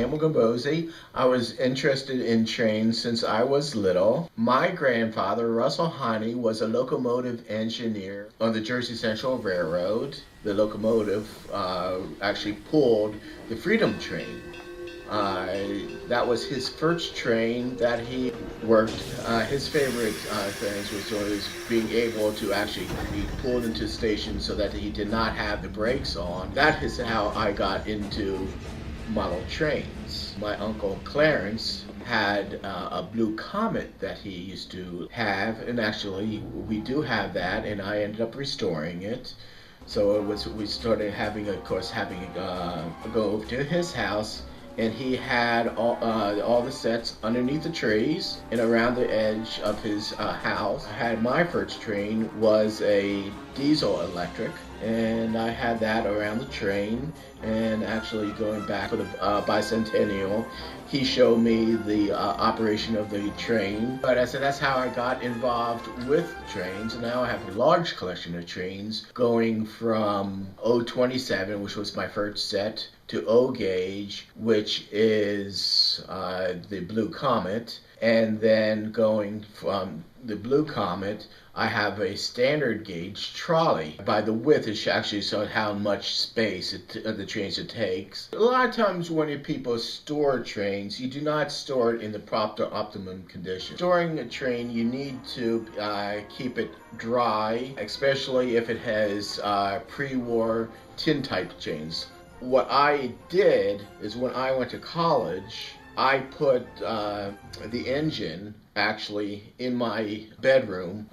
Emil Gambosi. I was interested in trains since I was little. My grandfather, Russell Heine, was a locomotive engineer on the Jersey Central Railroad. The locomotive actually pulled the Freedom Train. That was his first train that he worked. His favorite things was always being able to actually be pulled into stations so that he did not have the brakes on. That is how I got into model trains. My uncle Clarence had a Blue Comet that he used to have, and actually we do have that, and I ended up restoring it. So we started having, of course, go over to his house, and he had all the sets underneath the trees and around the edge of his house. I had my first train was a diesel electric, and I had that around the train. And actually, going back for the bicentennial, he showed me the operation of the train. But I said that's how I got involved with trains. And now I have a large collection of trains, going from O27, which was my first set, to O gauge, which is the Blue Comet. And then going from the Blue Comet, I have a standard gauge trolley. By the width, it actually shows how much space the trains it takes. A lot of times when people store trains, you do not store it in the proper optimum condition. Storing a train, you need to keep it dry, especially if it has pre-war tin type chains. What I did is when I went to college, I put the engine actually in my bedroom,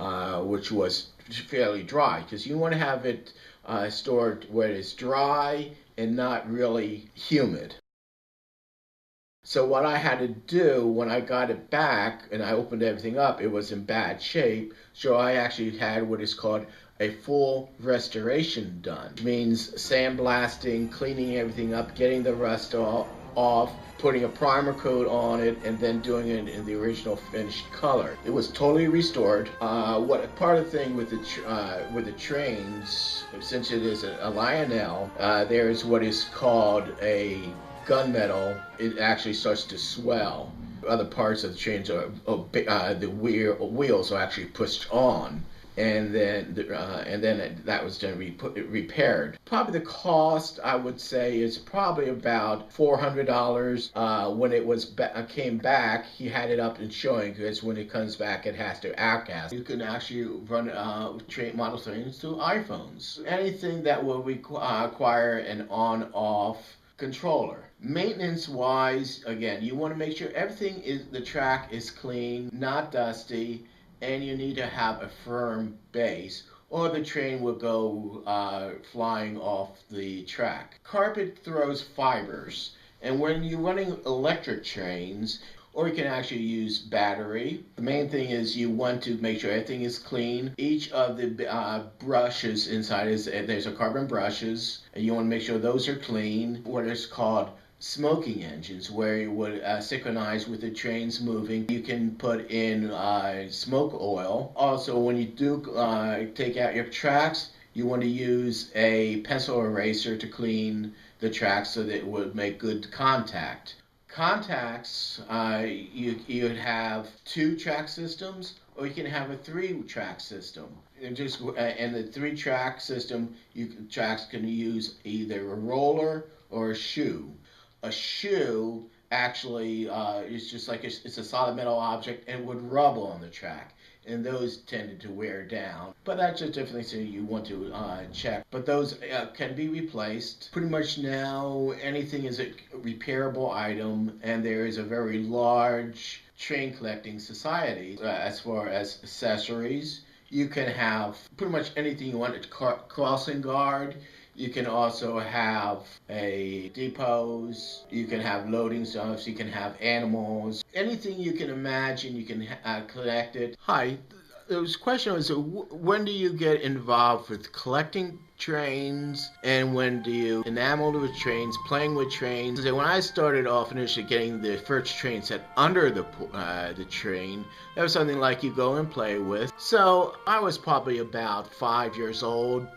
which was fairly dry, because you want to have it stored where it's dry and not really humid. So what I had to do when I got it back and I opened everything up, it was in bad shape. So I actually had what is called a full restoration done. It means sandblasting, cleaning everything up, getting the rust off, putting a primer coat on it, and then doing it in the original finished color. It was totally restored. What part of the thing with the trains, since it is a Lionel, there is what is called a gunmetal. It actually starts to swell. Other parts of the trains are the wheels are actually pushed on. And then that was then repaired. Probably the cost, I would say, is probably about $400. When it came back, he had it up and showing, because when it comes back, it has to outcast. You can actually run train model trains to iPhones. Anything that will require an on-off controller. Maintenance wise, again, you want to make sure the track is clean, not dusty, and you need to have a firm base, or the train will go flying off the track. Carpet throws fibers, and when you're running electric trains, or you can actually use battery. The main thing is you want to make sure everything is clean. Each of the brushes inside there's a carbon brushes, and you want to make sure those are clean. What is called smoking engines, where it would synchronize with the trains moving. You can put in smoke oil. Also, when you do take out your tracks, you want to use a pencil eraser to clean the tracks so that it would make good contact. Contacts, you would have 2 track systems, or you can have a 3-track system. And the 3-track system, tracks can use either a roller or a shoe. A shoe actually is just like it's a solid metal object and would rub on the track, and those tended to wear down. But that's just definitely something you want to check. But those can be replaced. Pretty much now anything is a repairable item, and there is a very large train collecting society. As far as accessories, you can have pretty much anything you want. A crossing guard. You can also have depots, you can have loading zones, you can have animals. Anything you can imagine, you can collect it. Hi, the question was, when do you get involved with collecting trains, and when do you enamel with trains, playing with trains? So when I started off initially getting the first train set under the train, that was something like you go and play with. So I was probably about 5 years old,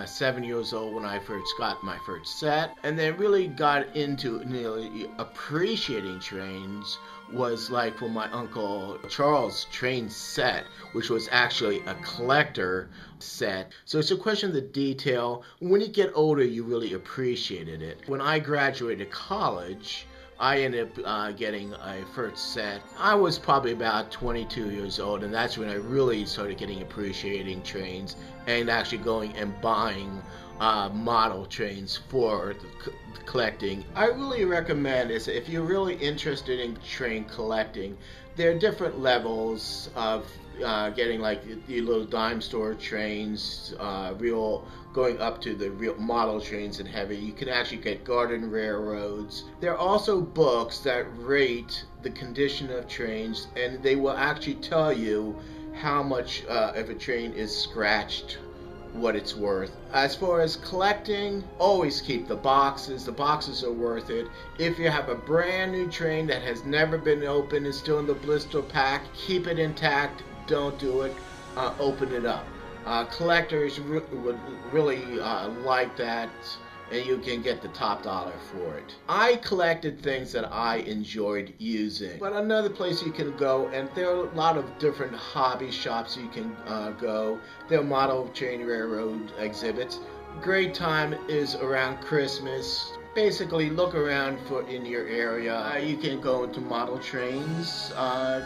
7 years old when I first got my first set, and then really got into really appreciating trains was like for my Uncle Charles' train set, which was actually a collector set. So it's a question of the detail. When you get older, you really appreciated it. When I graduated college, I ended up getting a first set. I was probably about 22 years old, and that's when I really started getting appreciating trains and actually going and buying model trains for collecting. I really recommend is if you're really interested in train collecting, there are different levels of getting like the little dime store trains, real going up to the real model trains and heavy. You can actually get garden railroads. There are also books that rate the condition of trains, and they will actually tell you how much if a train is scratched, what it's worth. As far as collecting, always keep the boxes. The boxes are worth it. If you have a brand new train that has never been opened and still in the blister pack, keep it intact. Don't do it. Open it up. Collectors would really like that, and you can get the top dollar for it. I collected things that I enjoyed using. But another place you can go, and there are a lot of different hobby shops you can go. There are model train railroad exhibits. Great time is around Christmas. Basically, look around for in your area. You can go into model trains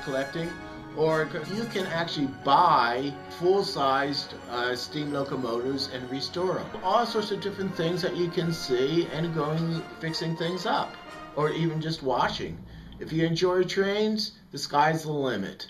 collecting, or you can actually buy full-sized steam locomotives and restore them. All sorts of different things that you can see and going fixing things up, or even just watching. If you enjoy trains, the sky's the limit.